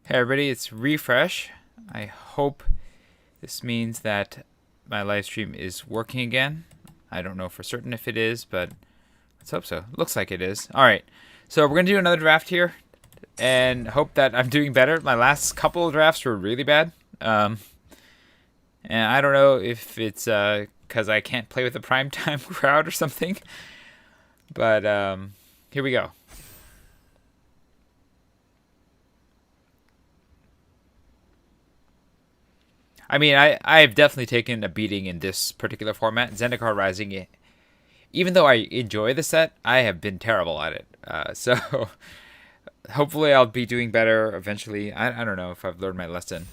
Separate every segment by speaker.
Speaker 1: Hey everybody, it's Refresh. I hope this means that my live stream is working again. I don't know for certain if it is, but let's hope so. Looks like it is. Alright, so we're going to do another draft here and hope that I'm doing better. My last couple of drafts were really bad. And I don't know if it's because I can't play with a primetime crowd or something, but here we go. I mean, I've definitely taken a beating in this particular format. Zendikar Rising, even though I enjoy the set, I have been terrible at it. So hopefully I'll be doing better eventually. I don't know if I've learned my lesson.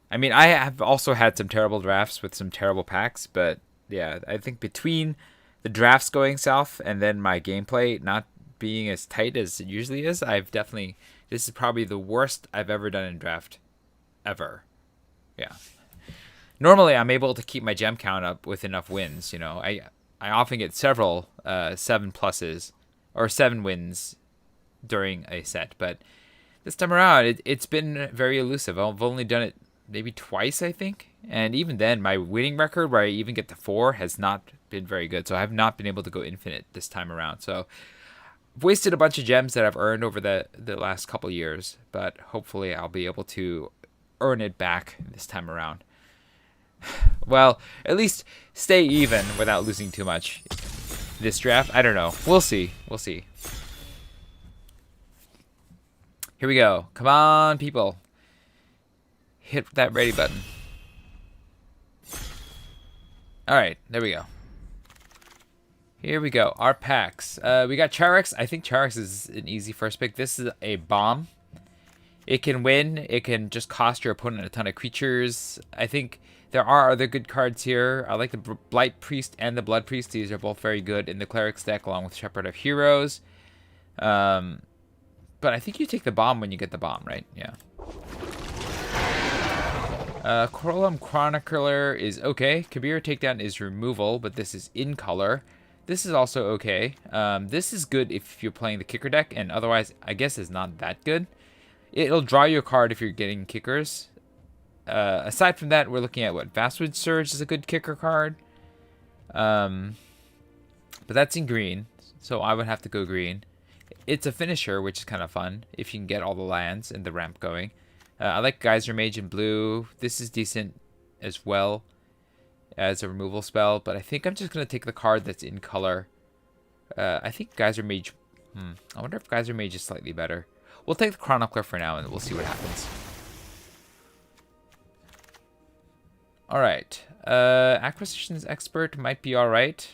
Speaker 1: I mean, I have also had some terrible drafts with some terrible packs, but yeah, I think between the drafts going south and then my gameplay not being as tight as it usually is, this is probably the worst I've ever done in draft ever. Yeah. Normally I'm able to keep my gem count up with enough wins. I often get several 7 pluses or 7 wins during a set, but this time around it's been very elusive. I've only done it maybe twice, I think, and even then my winning record where I even get to 4 has not been very good. So I have not been able to go infinite this time around. So I've wasted a bunch of gems that I've earned over the last couple years, but hopefully I'll be able to earn it back this time around. Well, at least stay even without losing too much this draft. I don't know. We'll see. We'll see. Here we go. Come on, people. Hit that ready button. Alright, there we go. Here we go. Our packs. We got Charex. I think Charex is an easy first pick. This is a bomb. It can win. It can just cost your opponent a ton of creatures. I think there are other good cards here. I like the Blight Priest and the Blood Priest. These are both very good in the Cleric's deck along with Shepherd of Heroes. But I think you take the bomb when you get the bomb, right? Yeah. Corolum Chronicler is okay. Kabir Takedown is removal, but this is in color. This is also okay. This is good if you're playing the kicker deck, and otherwise, I guess it's not that good. It'll draw you a card if you're getting kickers. Aside from that, we're looking at what? Vastwood Surge is a good kicker card. But that's in green, so I would have to go green. It's a finisher, which is kind of fun if you can get all the lands and the ramp going. I like Geyser Mage in blue. This is decent as well as a removal spell, but I think I'm just going to take the card that's in color. I think Geyser Mage... I wonder if Geyser Mage is slightly better. We'll take the Chronicler for now, and we'll see what happens. Alright. Acquisitions Expert might be alright.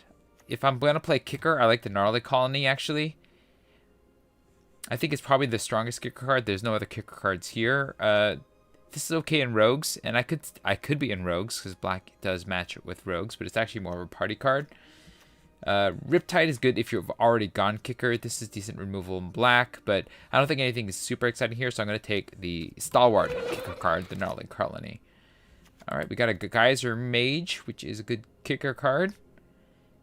Speaker 1: If I'm going to play Kicker, I like the Gnarly Colony, actually. I think it's probably the strongest kicker card. There's no other kicker cards here. This is okay in Rogues, and I could be in Rogues, because black does match with Rogues, but it's actually more of a party card. Riptide is good if you've already gone kicker. This is decent removal in black, but I don't think anything is super exciting here, so I'm going to take the Stalwart kicker card, the Gnarly Colony. Alright, we got a Geyser Mage, which is a good kicker card.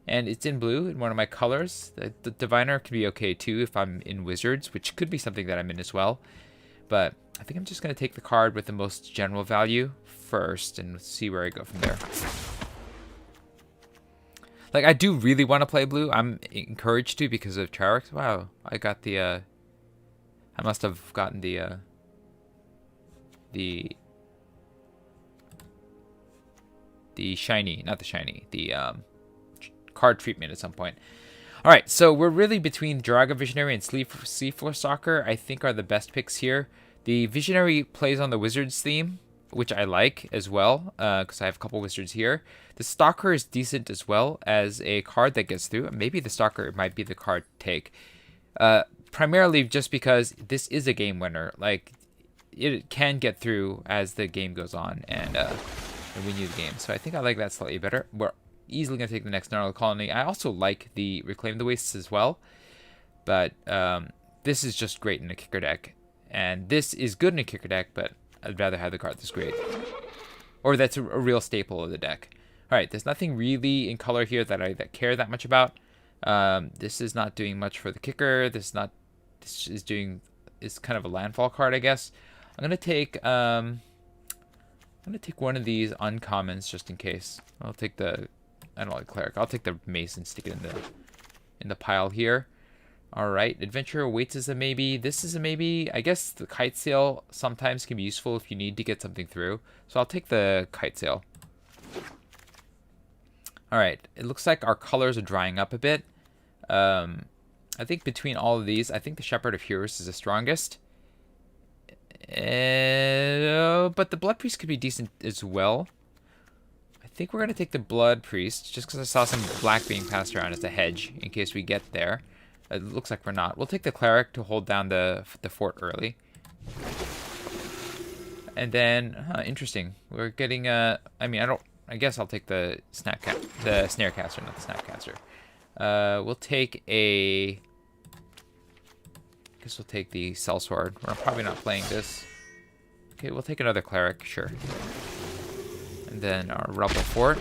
Speaker 1: And it's in blue, in one of my colors. The Diviner can be okay too if I'm in Wizards, which could be something that I'm in as well. But I think I'm just going to take the card with the most general value first and see where I go from there. Like, I do really want to play blue. I'm encouraged to because of Charex. Wow, I got the... I must have gotten the shiny, not the shiny, the card treatment at some point. Alright, so we're really between Jiraga Visionary and Seafloor Stalker, I think are the best picks here. The Visionary plays on the Wizards theme, which I like as well, because I have a couple Wizards here. The Stalker is decent as well as a card that gets through. Maybe the Stalker might be the card to take. Primarily just because this is a game winner. Like, it can get through as the game goes on and win you the game. So I think I like that slightly better. We're easily going to take the next Gnarly Colony. I also like the Reclaim the Wastes as well. But this is just great in a kicker deck. And this is good in a kicker deck, but I'd rather have the card that's great. Or that's a real staple of the deck. Alright, there's nothing really in color here that I care that much about. This is not doing much for the kicker. This is kind of a landfall card, I guess. I'm gonna take one of these uncommons just in case. I'll take the, I don't like cleric. I'll take the mace and stick it in the pile here. All right, adventure awaits as a maybe. This is a maybe. I guess the kite sail sometimes can be useful if you need to get something through. So I'll take the kite sail. All right, it looks like our colors are drying up a bit. I think between all of these, I think the Shepherd of Heroes is the strongest. But the Blood Priest could be decent as well. I think we're going to take the Blood Priest, just because I saw some black being passed around as a hedge, in case we get there. It looks like we're not. We'll take the Cleric to hold down the fort early. And then, interesting. We're getting I guess I'll take the Snarecaster, not the Snapcaster. We'll take a... I guess we'll take the Sellsword. We're probably not playing this. Okay, we'll take another Cleric, sure. And then our Rebel Fort.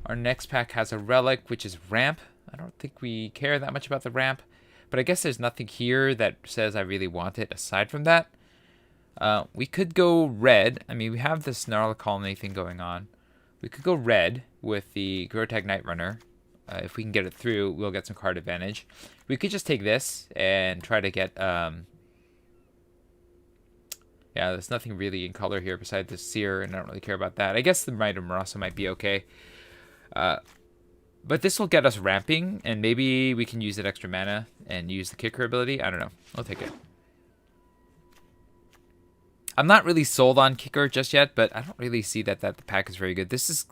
Speaker 1: Our next pack has a Relic, which is Ramp. I don't think we care that much about the Ramp. But I guess there's nothing here that says I really want it aside from that. We could go red. I mean, we have this Gnarl Colony thing going on. We could go red with the Grotag Night Runner. If we can get it through, we'll get some card advantage. We could just take this and try to get... yeah, there's nothing really in color here besides the Seer, and I don't really care about that. I guess the Might of Marasa might be okay. But this will get us ramping, and maybe we can use that extra mana and use the Kicker ability. I don't know. I'll take it. I'm not really sold on Kicker just yet, but I don't really see that the pack is very good. This is...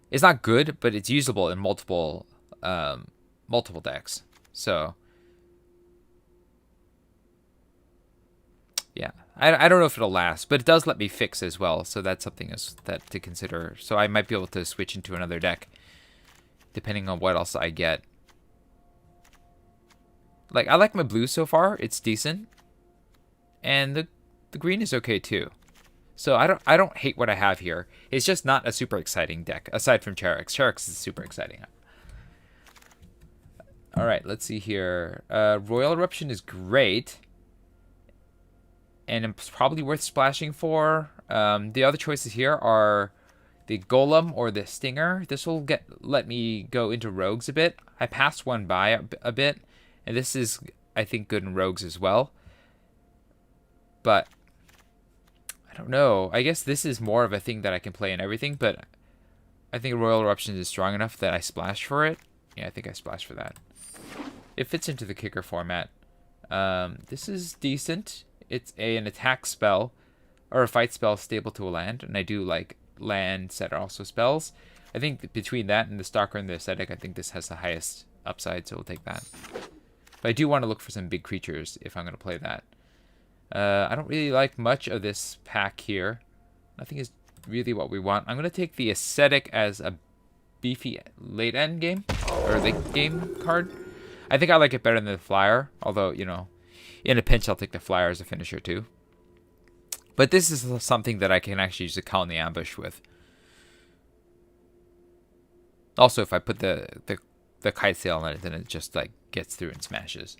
Speaker 1: It's not good, but it's usable in multiple decks. So, yeah. I don't know if it'll last, but it does let me fix as well. So that's something that to consider. So I might be able to switch into another deck, depending on what else I get. Like, I like my blue so far. It's decent. And the green is okay too. So I don't hate what I have here. It's just not a super exciting deck, aside from Charax. Charax is super exciting. All right, let's see here. Royal Eruption is great. And it's probably worth splashing for. The other choices here are the Golem or the Stinger. This will let me go into Rogues a bit. I passed one by a bit. And this is, I think, good in Rogues as well. But... I don't know. I guess this is more of a thing that I can play in everything, but I think Royal Eruption is strong enough that I splash for it. Yeah, I think I splash for that. It fits into the Kicker format. This is decent. It's an attack spell, or a fight spell stable to a land, and I do like lands that are also spells. I think between that and the Stalker and the Ascetic, I think this has the highest upside, so we'll take that. But I do want to look for some big creatures if I'm going to play that. I don't really like much of this pack here. Nothing is really what we want. I'm going to take the Ascetic as a beefy late end game, or late game card. I think I like it better than the Flyer, although, you know, in a pinch I'll take the Flyer as a finisher too. But this is something that I can actually use a Colony Ambush with. Also, if I put the Kite Sail on it, then it just like gets through and smashes.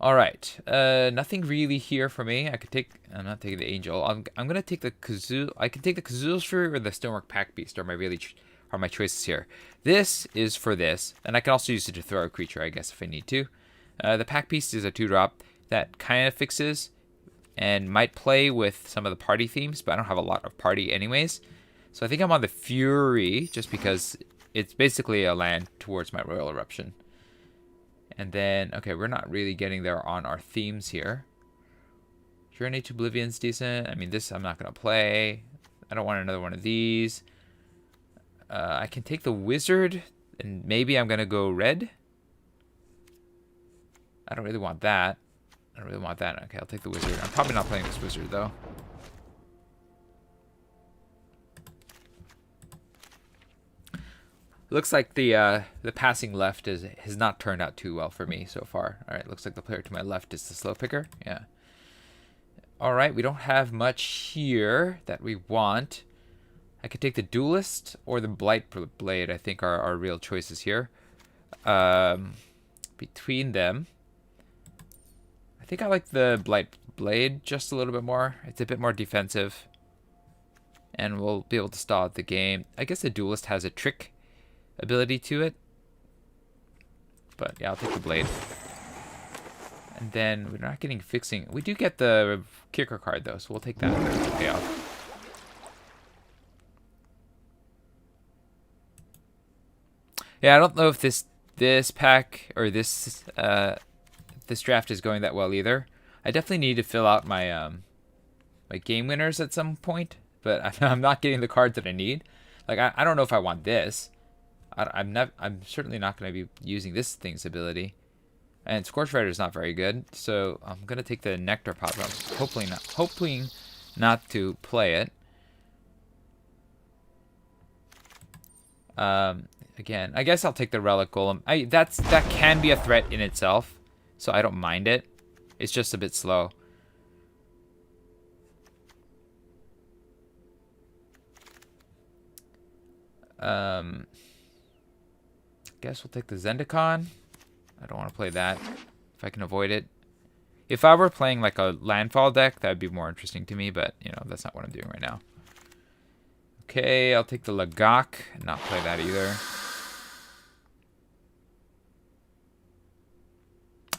Speaker 1: All right, nothing really here for me. I'm not taking the Angel. I'm gonna take the Kazoo. I can take the Kazoo Shrew or the Stonework Pack Beast are my choices here. This is for this, and I can also use it to throw a creature, I guess, if I need to. The Pack Beast is a 2-drop that kind of fixes and might play with some of the party themes, but I don't have a lot of party anyways. So I think I'm on the Fury just because it's basically a land towards my Royal Eruption. And then, okay, we're not really getting there on our themes here. Journey to Oblivion's decent. I mean, this I'm not going to play. I don't want another one of these. I can take the Wizard, and maybe I'm going to go red. I don't really want that. I don't really want that. Okay, I'll take the Wizard. I'm probably not playing this Wizard, though. Looks like the passing left has not turned out too well for me so far. All right, looks like the player to my left is the slow picker. Yeah. All right, we don't have much here that we want. I could take the Duelist or the Blight Blade, I think are our real choices here. Between them, I think I like the Blight Blade just a little bit more. It's a bit more defensive. And we'll be able to stall out the game. I guess the Duelist has a trick ability to it. But yeah, I'll take the Blade. And then we're not getting fixing. We do get the kicker card though, so we'll take that as a payoff. Yeah, I don't know if this pack or this draft is going that well either. I definitely need to fill out my my game winners at some point, but I'm not getting the cards that I need. Like I don't know if I want this. I'm certainly not going to be using this thing's ability. And Scorch Rider is not very good, so I'm going to take the Nectar pop-up. Hoping not to play it. Again, I guess I'll take the Relic Golem. That can be a threat in itself, so I don't mind it. It's just a bit slow. Guess we'll take the Zendikar. I don't want to play that if I can avoid it. If I were playing like a landfall deck, that would be more interesting to me, but you know, that's not what I'm doing right now. Okay, I'll take the Lagak and not play that either.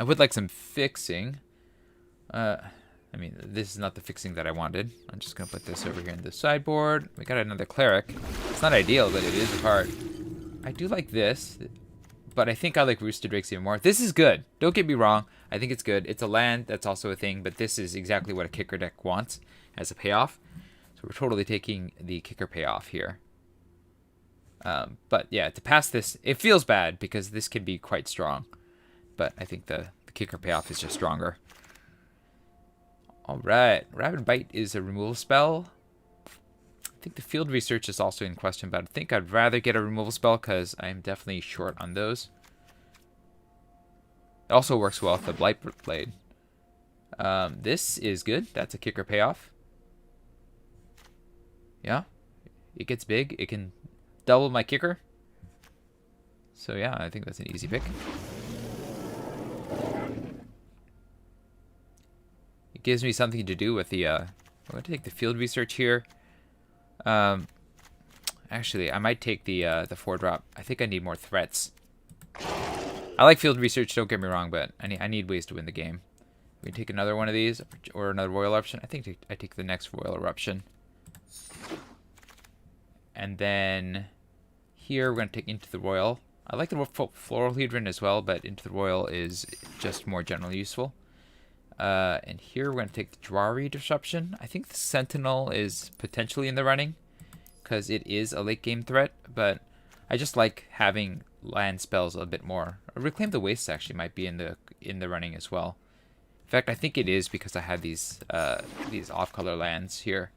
Speaker 1: I would like some fixing. I mean, this is not the fixing that I wanted. I'm just going to put this over here in the sideboard. We got another Cleric. It's not ideal, but it is a card. I do like this, but I think I like Rooster Drakes even more. This is good. Don't get me wrong. I think it's good. It's a land. That's also a thing, but this is exactly what a kicker deck wants as a payoff. So we're totally taking the kicker payoff here. But yeah, to pass this, it feels bad because this can be quite strong. But I think the kicker payoff is just stronger. Alright, Rabid Bite is a removal spell. I think the Field Research is also in question, but I think I'd rather get a removal spell because I'm definitely short on those. It also works well with the Blight Blade. This is good. That's a kicker payoff. Yeah, it gets big. It can double my kicker. So yeah, I think that's an easy pick. It gives me something to do with the, I'm going to take the Field Research here. Actually, I might take the 4-drop. I think I need more threats. I like Field Research, don't get me wrong, but I need ways to win the game. We take another one of these, or another Royal Eruption. I think I take the next Royal Eruption. And then here we're going to take Into the Royal. I like the Floral Hedron as well, but Into the Royal is just more generally useful. And here we're going to take the Drawry Disruption. I think the Sentinel is potentially in the running because it is a late game threat, but I just like having land spells a bit more. Reclaim the Wastes actually might be in the running as well. In fact, I think it is because I had these off-color lands here.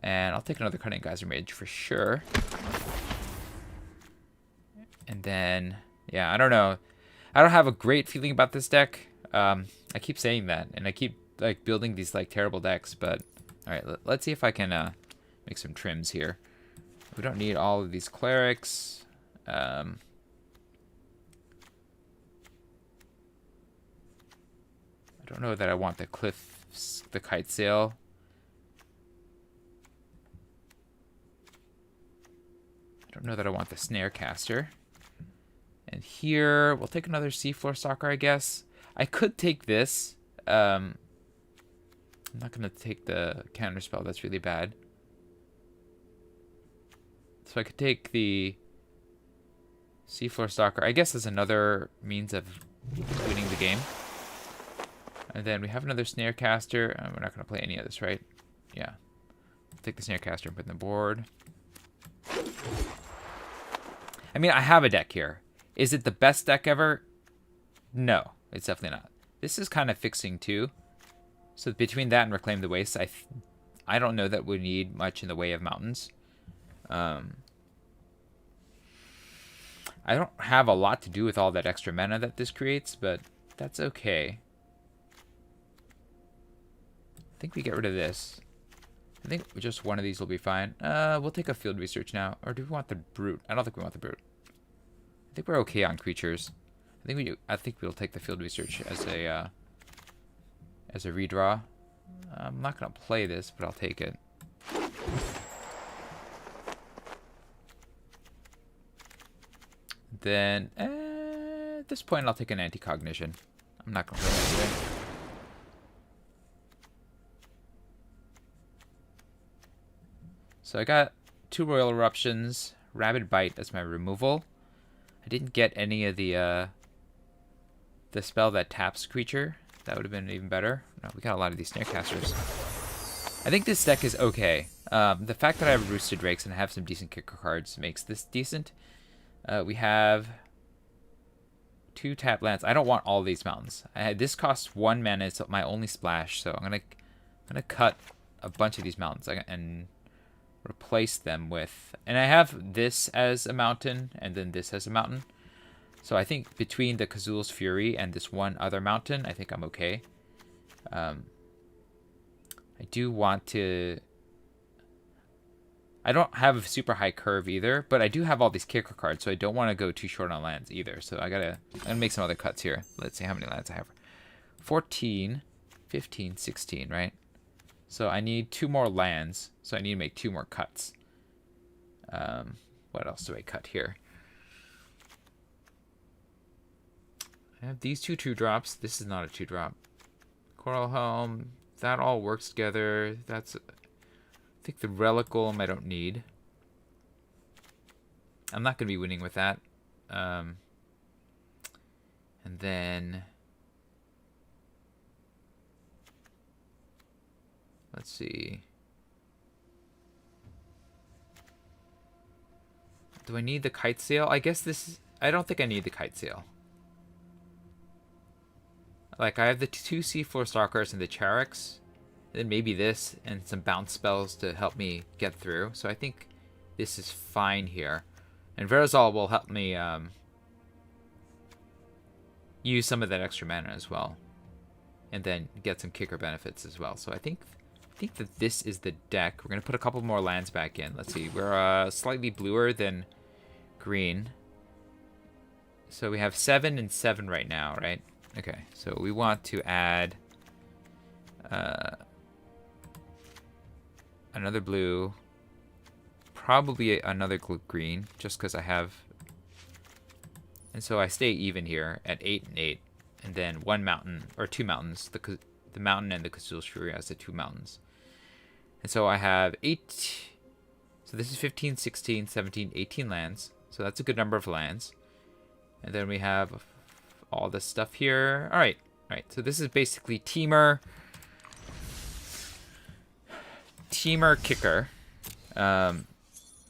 Speaker 1: And I'll take another Cunning Geyser Mage for sure. And then, yeah, I don't know. I don't have a great feeling about this deck. I keep saying that, and I keep like building these like terrible decks. But all right, let's see if I can make some trims here. We don't need all of these clerics. I don't know that I want the Kite Sail. I don't know that I want the Snarecaster. And here, we'll take another Seafloor Stalker, I guess. I could take this. I'm not going to take the Counterspell. That's really bad. So I could take the Seafloor Stalker. I guess as another means of winning the game. And then we have another Snarecaster. We're not going to play any of this, right? Yeah. I'll take the Snarecaster and put it on the board. I mean, I have a deck here. Is it the best deck ever? No, it's definitely not. This is kind of fixing too. So between that and Reclaim the Wastes, I don't know that we need much in the way of mountains. I don't have a lot to do with all that extra mana that this creates, but that's okay. I think we get rid of this. I think just one of these will be fine. We'll take a Field Research now. Or do we want the Brute? I don't think we want the Brute. I think we're okay on creatures. I think we'll take the Field Research as a as a redraw. I'm not going to play this, but I'll take it. Then, at this point, I'll take an anti-cognition. I'm not going to play that today. So I got 2 Royal Eruptions, Rabid Bite as my removal. I didn't get any of the spell that taps creature. That would have been even better. No, we got a lot of these Snarecasters. I think this deck is okay. The fact that I have Roosted Drakes and I have some decent kicker cards makes this decent. We have 2 tap lands. I don't want all these mountains. This costs 1 mana. It's my only splash, so I'm gonna cut a bunch of these mountains and replace them with. And I have this as a mountain, and then this as a mountain. So I think between the Kazul's Fury and this one other mountain, I think I'm okay. I do want to... I don't have a super high curve either, but I do have all these kicker cards, so I don't want to go too short on lands either. So I'm gonna make some other cuts here. Let's see how many lands I have. 14, 15, 16, right? So I need 2 more lands, so I need to make 2 more cuts. What else do I cut here? I have these 2 2-drops. This is not a 2-drop. Coral Helm. That all works together. That's... I think the Relic Golem I don't need. I'm not going to be winning with that. And then... let's see. Do I need the Kite Sail? I guess this is... I don't think I need the Kite Sail. Like, I have the 2 Seafloor Stalkers and the Charax. Then maybe this and some bounce spells to help me get through. So I think this is fine here. And Verazal will help me use some of that extra mana as well. And then get some kicker benefits as well. So I think that this is the deck. We're going to put a couple more lands back in. Let's see. We're slightly bluer than green. So we have 7 and 7 right now, right? Okay. So we want to add another blue. Probably another green, just because I have... And so I stay even here at 8 and 8. And then 1 mountain, or 2 mountains. The mountain and the Kazul's Fury as the 2 mountains. And so I have 8... So this is 15, 16, 17, 18 lands. So that's a good number of lands. And then we have all this stuff here. Alright. Alright, so this is basically Teamer Kicker.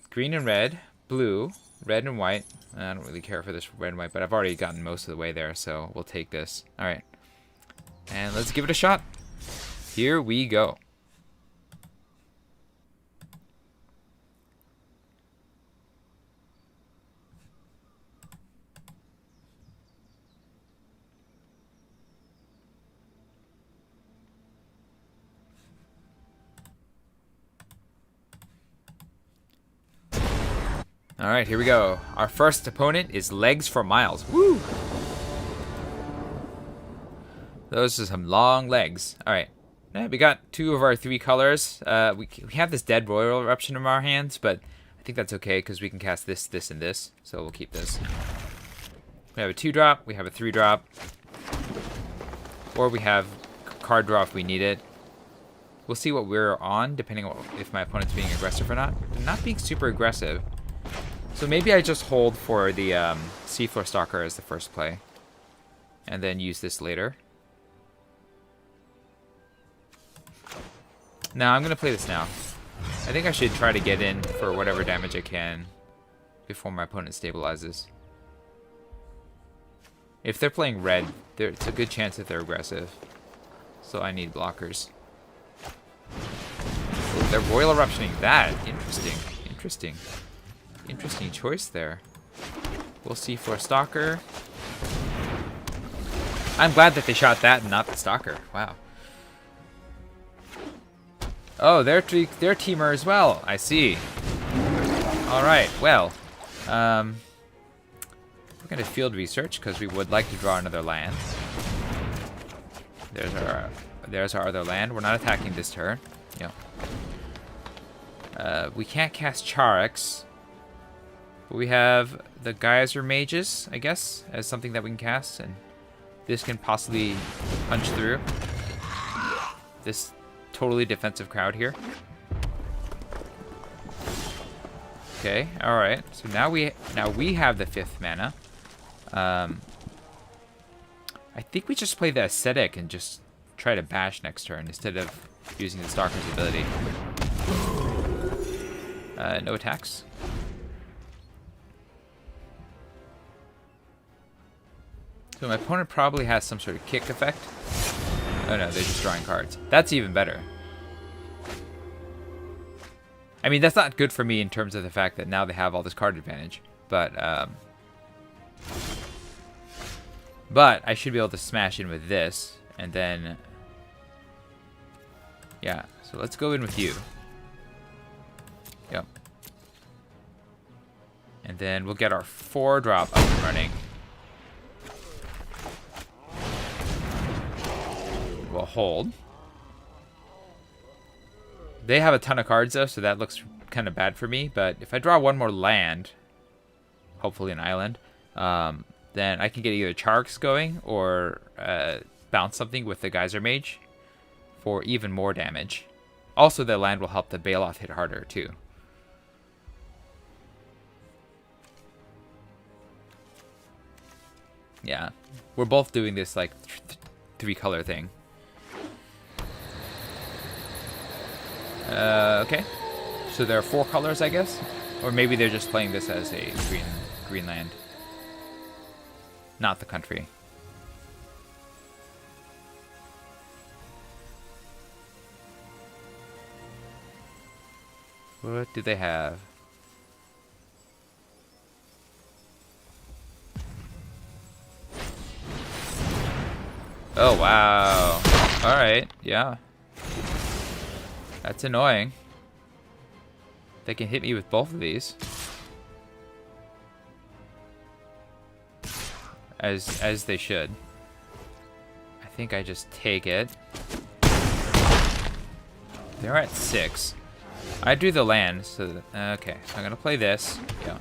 Speaker 1: Green and red. Blue. Red and white. I don't really care for this red and white, but I've already gotten most of the way there, so we'll take this. Alright. And let's give it a shot. Here we go. Alright, here we go. Our first opponent is Legs for Miles. Woo! Those are some long legs. Alright. We got 2 of our 3 colors. We have this Dead Royal Eruption in our hands, but I think that's okay because we can cast this, this, and this. So we'll keep this. We have a 2-drop. We have a 3-drop. Or we have card draw if we need it. We'll see what we're on, depending on if my opponent's being aggressive or not. They're not being super aggressive. So maybe I just hold for the Seafloor Stalker as the first play. And then use this later. No, I'm going to play this now. I think I should try to get in for whatever damage I can before my opponent stabilizes. If they're playing red, it's a good chance that they're aggressive. So I need blockers. Ooh, they're Royal Eruptioning that. Interesting. Interesting. Interesting choice there. We'll see for a Stalker. I'm glad that they shot that and not the Stalker. Wow. Oh, they're Teamer as well. I see. Alright, well. We're going to field research because we would like to draw another land. There's our There's our other land. We're not attacking this turn. Yeah. We can't cast Charix. But we have the Geyser Mages, I guess, as something that we can cast. And this can possibly punch through this totally defensive crowd here. Okay, alright. So now we have the 5th mana. I think we just play the Ascetic and just try to bash next turn instead of using the Stalker's ability. No attacks. So my opponent probably has some sort of kick effect. Oh no, they're just drawing cards. That's even better. I mean, that's not good for me in terms of the fact that now they have all this card advantage. But I should be able to smash in with this. And then... yeah, so let's go in with you. Yep. And then we'll get our 4-drop up and running. We'll hold. They have a ton of cards though, so that looks kind of bad for me. But if I draw one more land, hopefully an island, then I can get either Charix going or bounce something with the Geyser Mage for even more damage. Also, the land will help the Baloth hit harder too. Yeah, we're both doing this like 3-color thing. Okay. So there are 4 colors, I guess? Or maybe they're just playing this as a green land. Not the country. What do they have? Oh, wow. Alright, yeah. That's annoying. They can hit me with both of these. As they should. I think I just take it. They're at 6. I do the land, so that, okay. So I'm gonna play this. Yeah.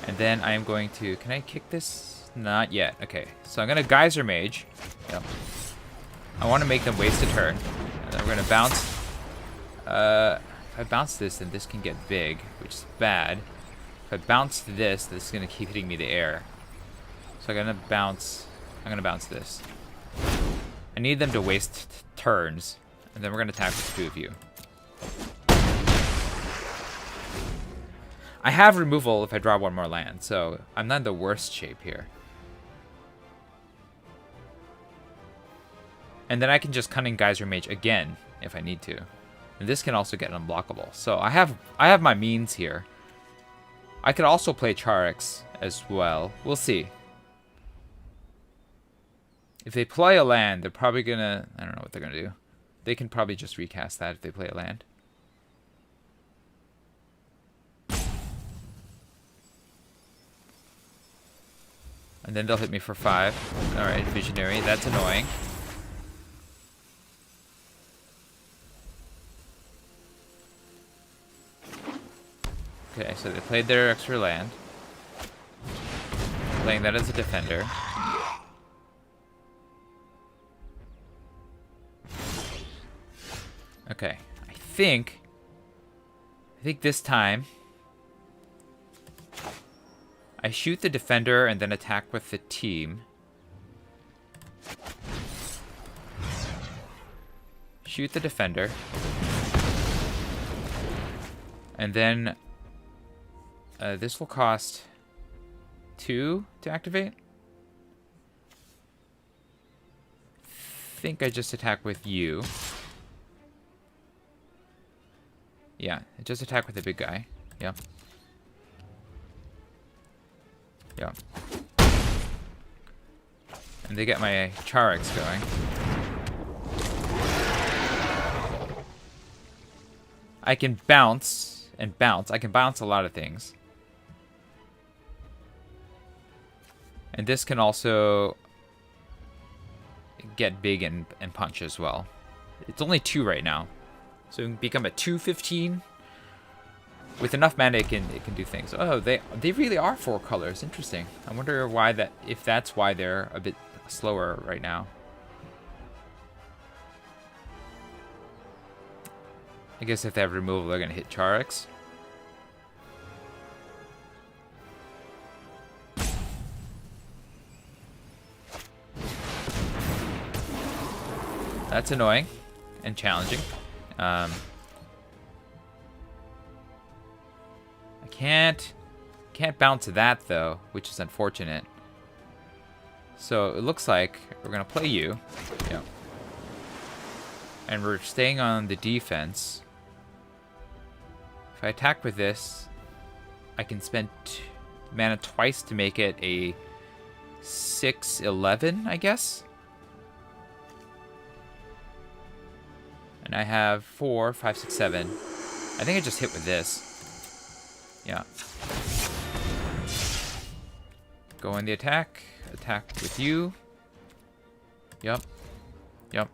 Speaker 1: And then I'm going to... can I kick this? Not yet. Okay. So I'm gonna Geyser Mage. Yep. I want to make them waste a turn. And then we're gonna bounce. If I bounce this, then this can get big, which is bad. If I bounce this, this is gonna keep hitting me the air. So I'm gonna bounce this. I need them to waste turns, and then we're gonna attack with 2 of you. I have removal if I draw one more land, so I'm not in the worst shape here. And then I can just Cunning Geyser Mage again if I need to. And this can also get unblockable. So I have my means here. I could also play Charix as well. We'll see. If they play a land, they're probably gonna... I don't know what they're gonna do. They can probably just recast that if they play a land. And then they'll hit me for 5. Alright, Visionary. That's annoying. Okay, so they played their extra land. Playing that as a defender. Okay, I think this time I shoot the defender and then attack with the team. Shoot the defender. And then this will cost 2 to activate. I think I just attack with you. Yeah, just attack with the big guy. Yeah. Yeah. And they get my Charix going. I can bounce and bounce. I can bounce a lot of things. And this can also... get big and punch as well. It's only 2 right now, so it can become a 2/15. With enough mana, it can do things. Oh, they really are 4 colors. Interesting. I wonder why that. If that's why they're a bit slower right now. I guess if they have removal, they're gonna hit Charix. That's annoying and challenging. I can't bounce that though, which is unfortunate. So it looks like we're gonna play you. Yeah. And we're staying on the defense. If I attack with this, I can spend mana twice to make it a 6/11, I guess. And I have 4, 5, 6, 7. I think I just hit with this. Yeah. Go in the attack. Attack with you. Yep. Yep.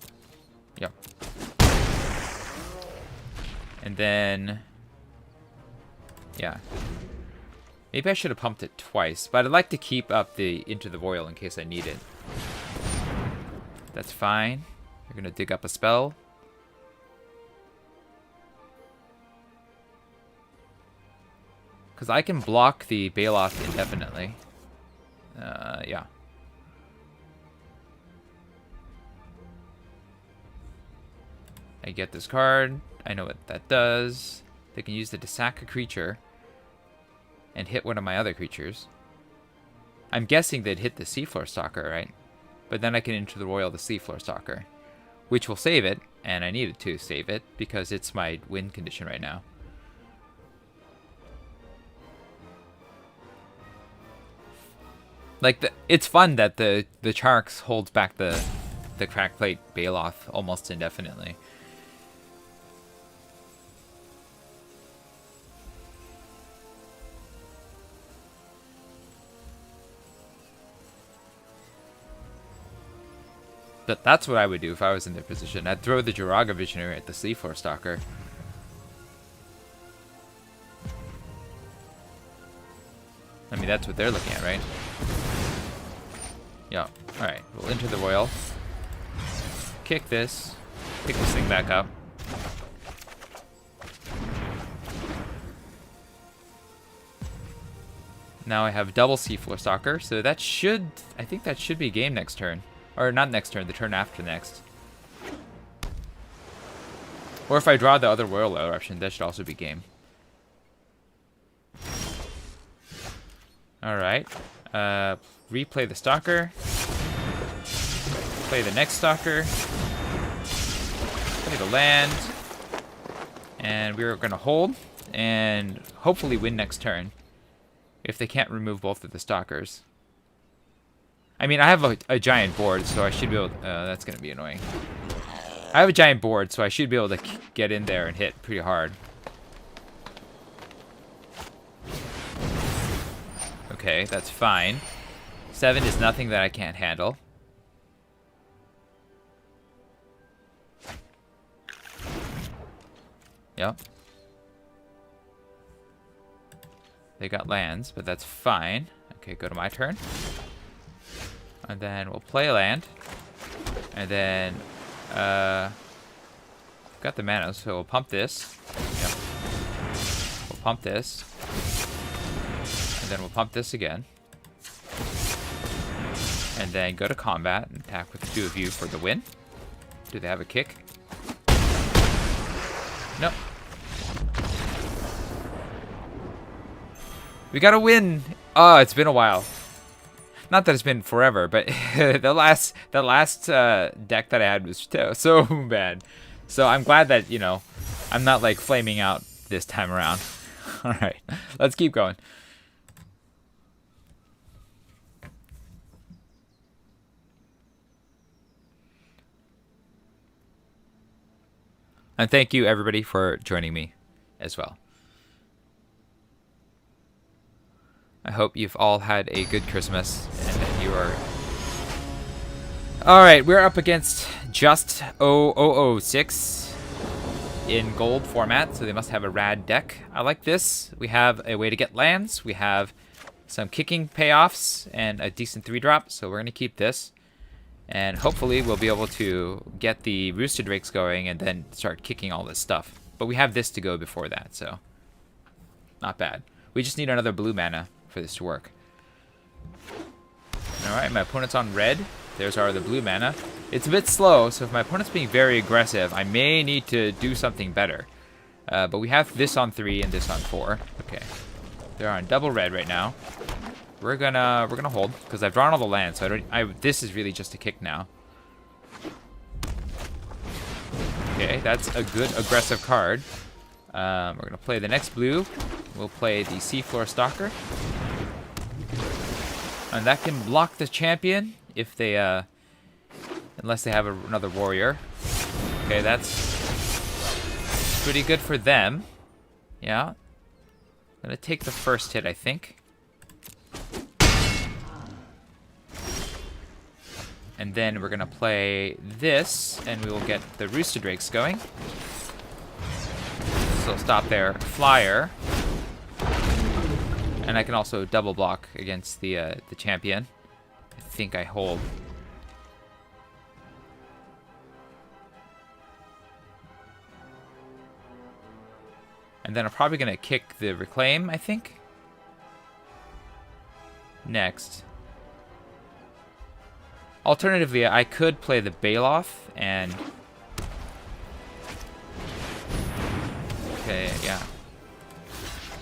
Speaker 1: Yep. And then... yeah. Maybe I should have pumped it twice, but I'd like to keep up the Into the Void in case I need it. That's fine. You're gonna dig up a spell. Because I can block the Baloth indefinitely. Yeah. I get this card. I know what that does. They can use it to sack a creature and hit one of my other creatures. I'm guessing they'd hit the Seafloor Stalker, right? But then I can Into the Void the Seafloor Stalker, which will save it, and I needed to save it because it's my win condition right now. Like, it's fun that the Charix holds back the Crackplate Baloth almost indefinitely. But that's what I would do if I was in their position. I'd throw the Jiraga Visionary at the Seafloor Stalker. I mean, that's what they're looking at, right? Yeah. Alright, we'll Enter the Void. Kick this. Pick this thing back up. Now I have double Seafloor Stalker, so that should... I think that should be game next turn. Or not next turn, the turn after next. Or if I draw the other Royal Eruption, that should also be game. Alright. Replay the Stalker. Play the next Stalker. Play the land. And we're going to hold. And hopefully win next turn. If they can't remove both of the Stalkers. I mean, I have a giant board, so I should be able to... that's going to be annoying. I have a giant board, so I should be able to get in there and hit pretty hard. Okay, that's fine. 7 is nothing that I can't handle. Yep. They got lands, but that's fine. Okay, go to my turn. And then we'll play a land. And then, got the mana, so we'll pump this. Yep. We'll pump this. And then we'll pump this again. And then go to combat and attack with the 2 of you for the win. Do they have a kick? Nope. We got a win! Oh, it's been a while. Not that it's been forever, but the last deck that I had was so bad. So I'm glad that, you know, I'm not like flaming out this time around. All right, let's keep going. And thank you everybody for joining me as well. I hope you've all had a good Christmas and that you are Alright, we're up against just 0006 in gold format, so they must have a rad deck. I like this. We have a way to get lands. We have some kicking payoffs and a decent 3-drop, so we're going to keep this. And hopefully we'll be able to get the Rooster Drakes going and then start kicking all this stuff. But we have this to go before that, so not bad. We just need another blue mana for this to work. Alright, my opponent's on red. There's our the blue mana. It's a bit slow, so if my opponent's being very aggressive, I may need to do something better. But we have this on 3 and this on 4. Okay. They're on double red right now. We're gonna hold, because I've drawn all the lands, so this is really just a kick now. Okay, that's a good aggressive card. We're gonna play the next blue. We'll play the Seafloor Stalker. And that can block the champion if they, unless they have another warrior. Okay, that's pretty good for them. Yeah. I'm gonna take the first hit, I think. And then we're gonna play this, and we will get the Rooster Drakes going. So stop their flyer. And I can also double block against the champion. I think I hold. And then I'm probably gonna kick the Reclaim, I think. Next. Alternatively, I could play the Baloth and... Okay, yeah.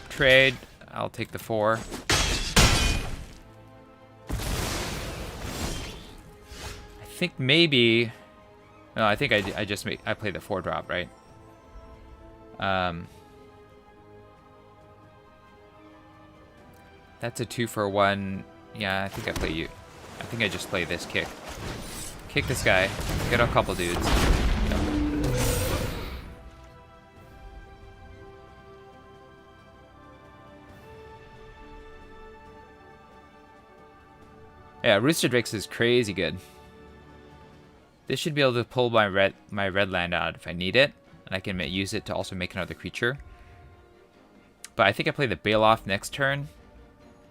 Speaker 1: Trade. I'll take the 4. I think maybe... No, I think I played the 4-drop, right? That's a 2-for-1. Yeah, I think I play you. I think I just play this kick. Kick this guy. Get a couple dudes. Yeah, Rooster Drakes is crazy good. This should be able to pull my red land out if I need it, and I can use it to also make another creature. But I think I play the Baloth next turn,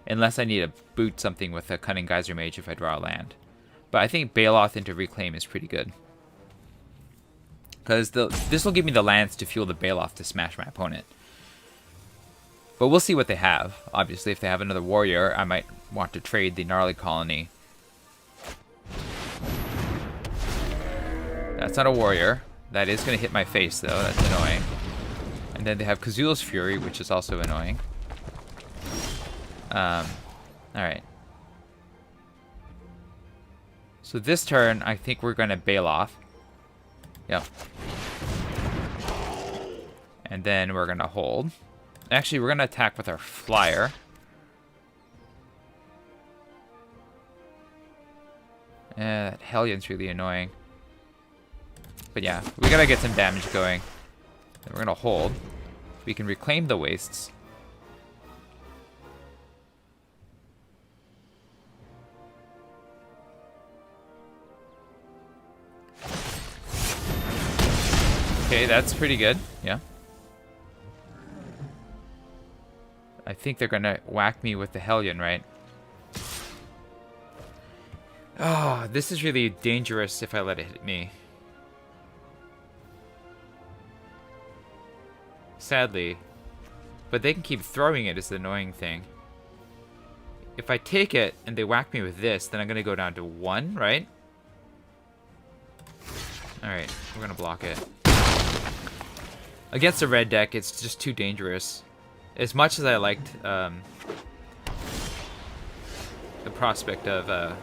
Speaker 1: unless I need to boot something with a Cunning Geyser Mage if I draw a land. But I think Baloth into Reclaim is pretty good. Because this will give me the lands to fuel the Baloth to smash my opponent. But we'll see what they have. Obviously, if they have another warrior, I might want to trade the Gnarly Colony. That's not a warrior. That is going to hit my face, though. That's annoying. And then they have Kazul's Fury, which is also annoying. Alright. So this turn, I think we're going to Baloth. Yep. And then we're going to hold. Actually, we're going to attack with our flyer. That Hellion's really annoying. But yeah, we got to get some damage going. Then we're going to hold. We can reclaim the wastes. Okay, that's pretty good. Yeah. I think they're gonna whack me with the Hellion, right? Oh, this is really dangerous if I let it hit me. Sadly. But they can keep throwing it is the annoying thing. If I take it and they whack me with this, then I'm gonna go down to 1, right? Alright, we're gonna block it. Against a red deck, it's just too dangerous. As much as I liked the prospect of...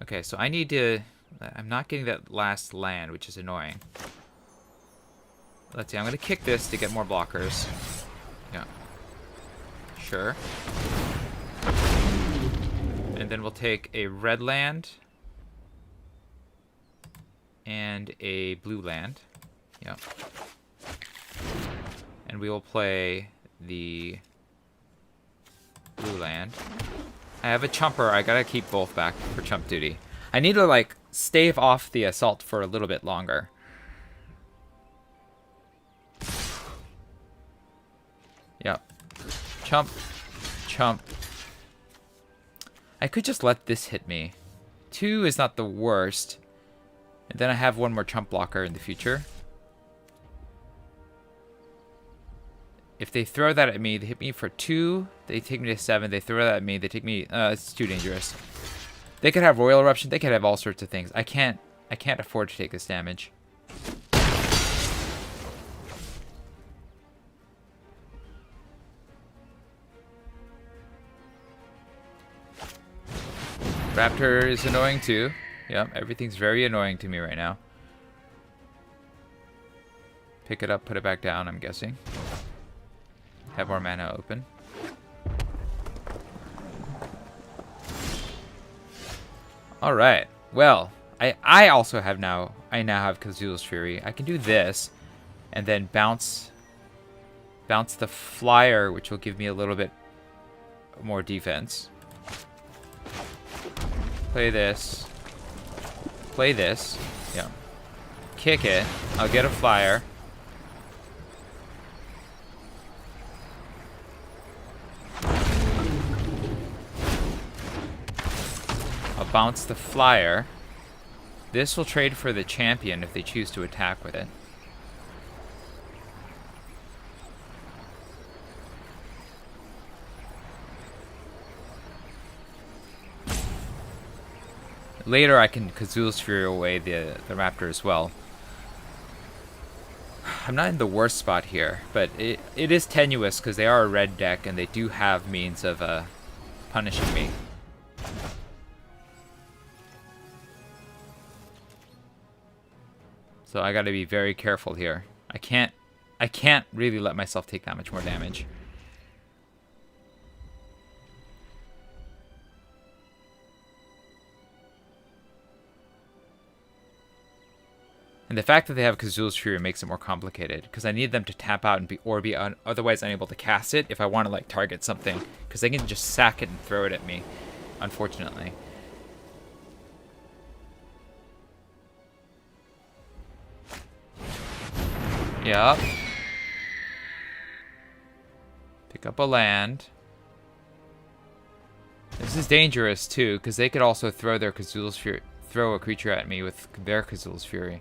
Speaker 1: Okay, so I need to... I'm not getting that last land, which is annoying. Let's see, I'm going to kick this to get more blockers. Yeah. Sure. And then we'll take a red land. And a blue land. Yep. And we will play the blue land. I have a chumper. I gotta keep both back for chump duty. I need to, like, stave off the assault for a little bit longer. Yep. Chump. Chump. I could just let this hit me. 2 is not the worst. And then I have one more chump blocker in the future. If they throw that at me, they hit me for 2. They take me to 7. They throw that at me. They take me... it's too dangerous. They could have Royal Eruption. They could have all sorts of things. I can't afford to take this damage. Raptor is annoying too. Yep, everything's very annoying to me right now. Pick it up, put it back down, I'm guessing. Have more mana open. Alright. Well, I also have now have Kazula's Fury. I can do this and then bounce the flyer, which will give me a little bit more defense. Play this. Play this. Yeah. Kick it. I'll get a flyer. I'll bounce the flyer. This will trade for the champion if they choose to attack with it. Later I can Kazula's Fury away the Raptor as well. I'm not in the worst spot here, but it is tenuous because they are a red deck and they do have means of punishing me. So I gotta be very careful here. I can't really let myself take that much more damage. And the fact that they have Kazula's Fury makes it more complicated, because I need them to tap out and be otherwise unable to cast it if I want to like target something, because they can just sack it and throw it at me, unfortunately. Yup. Pick up a land. This is dangerous too, because they could also throw their Kazula's Fury, throw a creature at me with their Kazula's Fury.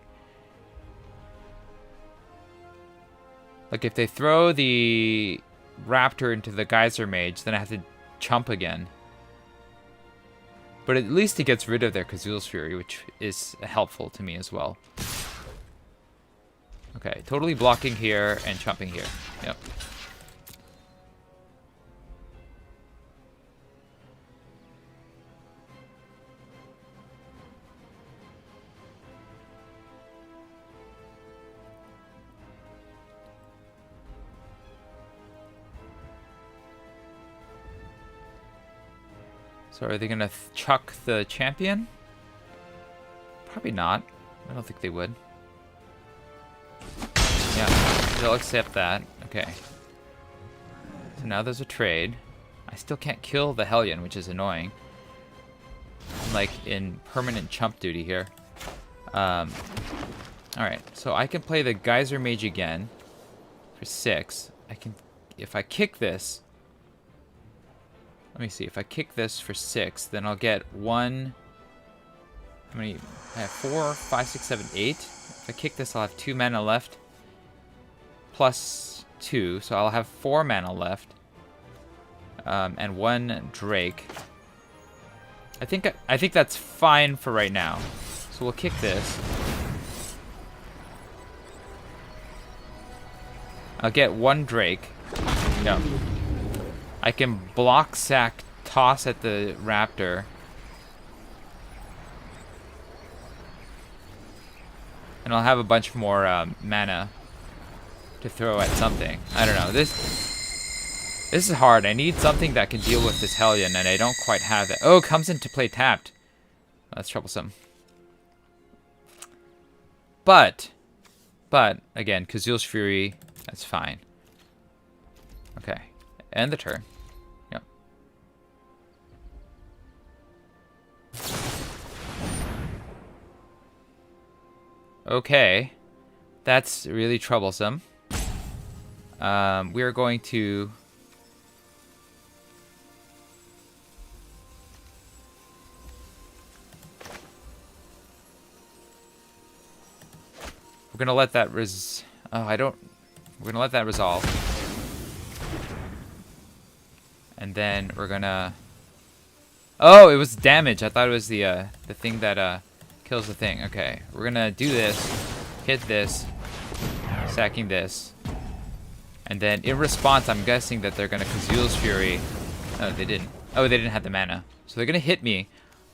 Speaker 1: Like, if they throw the Raptor into the Geyser Mage, then I have to chump again. But at least it gets rid of their Kazula's Fury, which is helpful to me as well. Okay, totally blocking here and chumping here. Yep. So are they going to chuck the champion? Probably not. I don't think they would. Yeah, they'll accept that. Okay. So now there's a trade. I still can't kill the Hellion, which is annoying. I'm like in permanent chump duty here. Alright, so I can play the Geyser Mage again for 6. I can, if I kick this... Let me see, if I kick this for 6, then I'll get 1... How many? I have 4, 5, 6, 7, 8. If I kick this, I'll have 2 mana left. Plus 2, so I'll have 4 mana left. And 1 Drake. I think that's fine for right now. So we'll kick this. I'll get 1 Drake. No. I can block sack, toss at the Raptor. And I'll have a bunch more mana to throw at something. I don't know. This is hard. I need something that can deal with this Hellion, and I don't quite have it. Oh, it comes into play tapped. That's troublesome. But again, Kazula's Fury, that's fine. Okay. End the turn. Yep. Okay. That's really troublesome. We are going to... We're gonna let that We're gonna let that resolve. And then we're gonna... Oh, it was damage. I thought it was the thing that kills the thing. Okay, we're gonna do this, hit this, sacking this, and then in response, I'm guessing that they're gonna Kazul's Fury. Oh, they didn't. Oh, they didn't have the mana, so they're gonna hit me,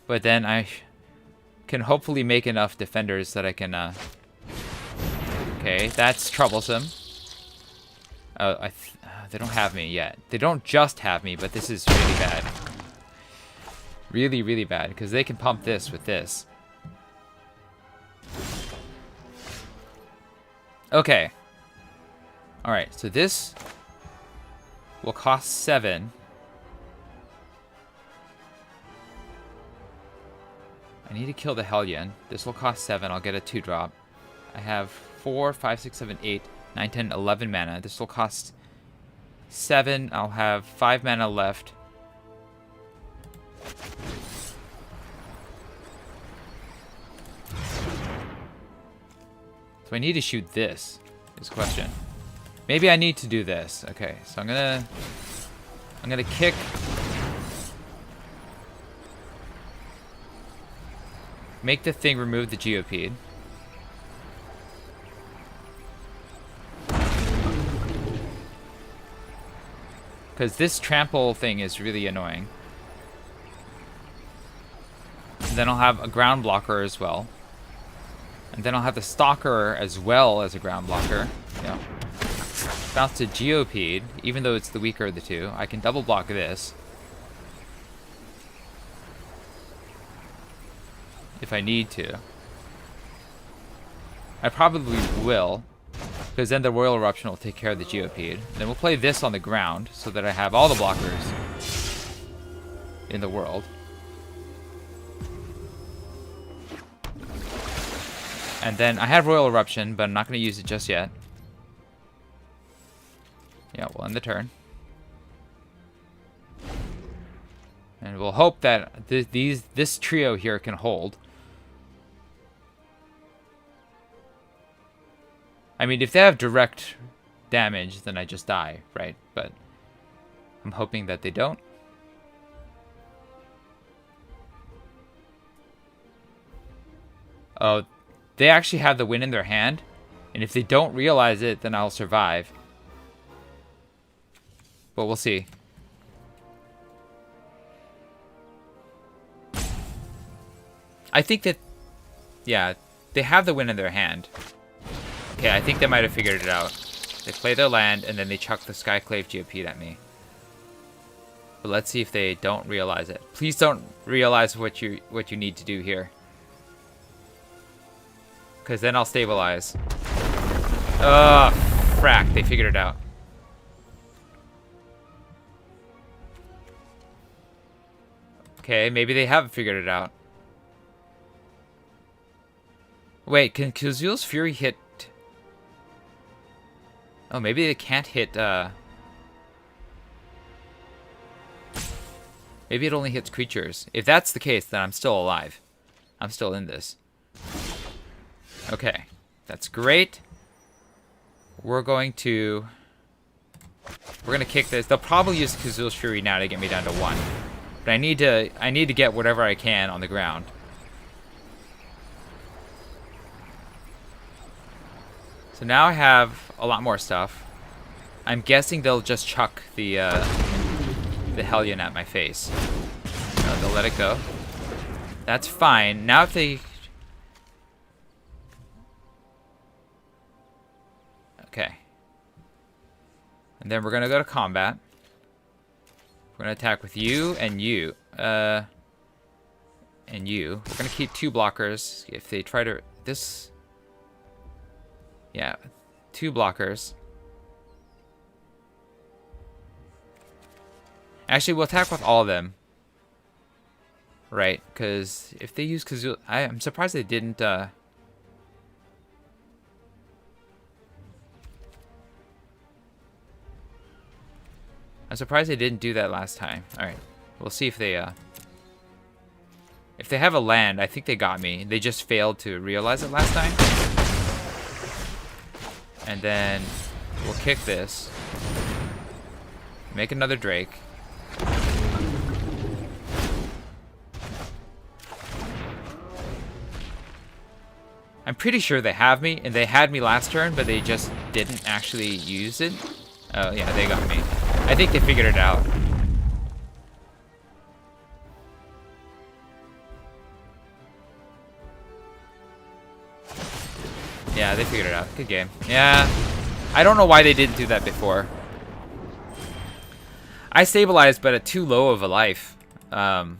Speaker 1: but then I can hopefully make enough defenders that I can. Okay, that's troublesome. They don't have me yet. They don't just have me, but this is really bad. Really, really bad, because they can pump this with this. Okay. Alright, so this will cost 7. I need to kill the Hellion. This will cost 7. I'll get a 2-drop. I have 4, 5, 6, 7, 8, 9, 10, 11 mana. This will cost 7. I'll have 5 mana left. So I need to shoot this, is the question. Maybe I need to do this. Okay, so I'm gonna kick. Make the thing remove the Geopede. Because this trample thing is really annoying. And then I'll have a ground blocker as well. And then I'll have the Stalker as well as a ground blocker. Yeah. Bounce to Geopede, even though it's the weaker of the two. I can double block this. If I need to. I probably will. Because then the Royal Eruption will take care of the Geopede. Then we'll play this on the ground so that I have all the blockers in the world. And then I have Royal Eruption, but I'm not going to use it just yet. Yeah, we'll end the turn. And we'll hope that this trio here can hold. I mean, if they have direct damage, then I just die, right? But I'm hoping that they don't. Oh, they actually have the win in their hand. And if they don't realize it, then I'll survive. But we'll see. I think that, yeah, they have the win in their hand. Okay, I think they might have figured it out. They play their land, and then they chuck the Skyclave Geopede at me. But let's see if they don't realize it. Please don't realize what you need to do here. Because then I'll stabilize. Ugh, frack, they figured it out. Okay, maybe they haven't figured it out. Wait, can Kazul's Fury hit... Oh, maybe they can't hit, Maybe it only hits creatures. If that's the case, then I'm still alive. I'm still in this. Okay, that's great. We're gonna kick this. They'll probably use Kazul's Fury now to get me down to 1. But I need to get whatever I can on the ground. So now I have a lot more stuff. I'm guessing they'll just chuck the Hellion at my face. They'll let it go. That's fine. Now if they... Okay. And then we're going to go to combat. We're going to attack with you and you. And you. We're going to keep 2 blockers. If they try to... This... Yeah. 2 blockers. Actually, we'll attack with all of them. Right, because if they use Kazul... I'm surprised they didn't... I'm surprised they didn't do that last time. Alright. We'll see if they have a land. I think they got me. They just failed to realize it last time. And then we'll kick this. Make another Drake. I'm pretty sure they have me, and they had me last turn, but they just didn't actually use it. Oh, yeah, they got me. I think they figured it out. Yeah, they figured it out. Good game. Yeah, I don't know why they didn't do that before. I stabilized, but at too low of a life. Like,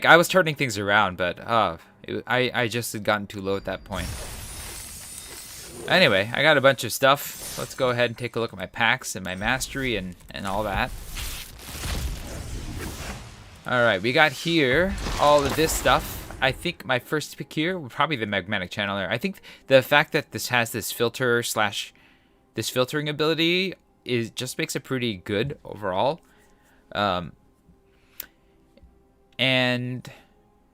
Speaker 1: I was turning things around, but I just had gotten too low at that point. Anyway, I got a bunch of stuff. Let's go ahead and take a look at my packs and my mastery and all that. Alright, we got here all of this stuff. I think my first pick here would probably be the Magmatic Channeler. I think the fact that this has this filtering ability just makes it pretty good overall. And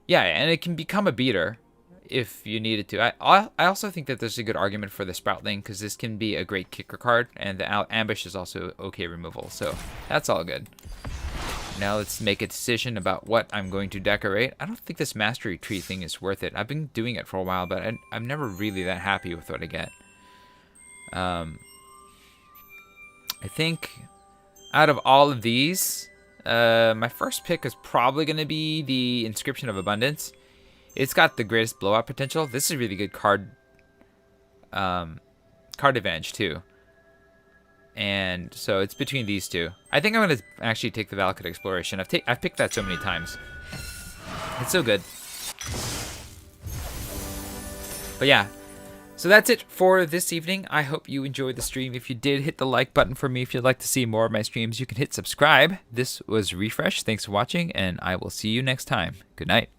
Speaker 1: yeah, and it can become a beater if you needed to. I also think that there's a good argument for the Sproutling, because this can be a great kicker card, and the Ambush is also okay removal, so that's all good. Now let's make a decision about what I'm going to decorate. I don't think this Mastery Tree thing is worth it. I've been doing it for a while, but I'm never really that happy with what I get. I think out of all of these, my first pick is probably going to be the Inscription of Abundance. It's got the greatest blowout potential. This is a really good card advantage too. And so it's between these two. I think I'm going to actually take the Valakut Exploration. I've picked that so many times. It's so good. But yeah. So that's it for this evening. I hope you enjoyed the stream. If you did, hit the like button for me. If you'd like to see more of my streams, you can hit subscribe. This was Refresh. Thanks for watching, and I will see you next time. Good night.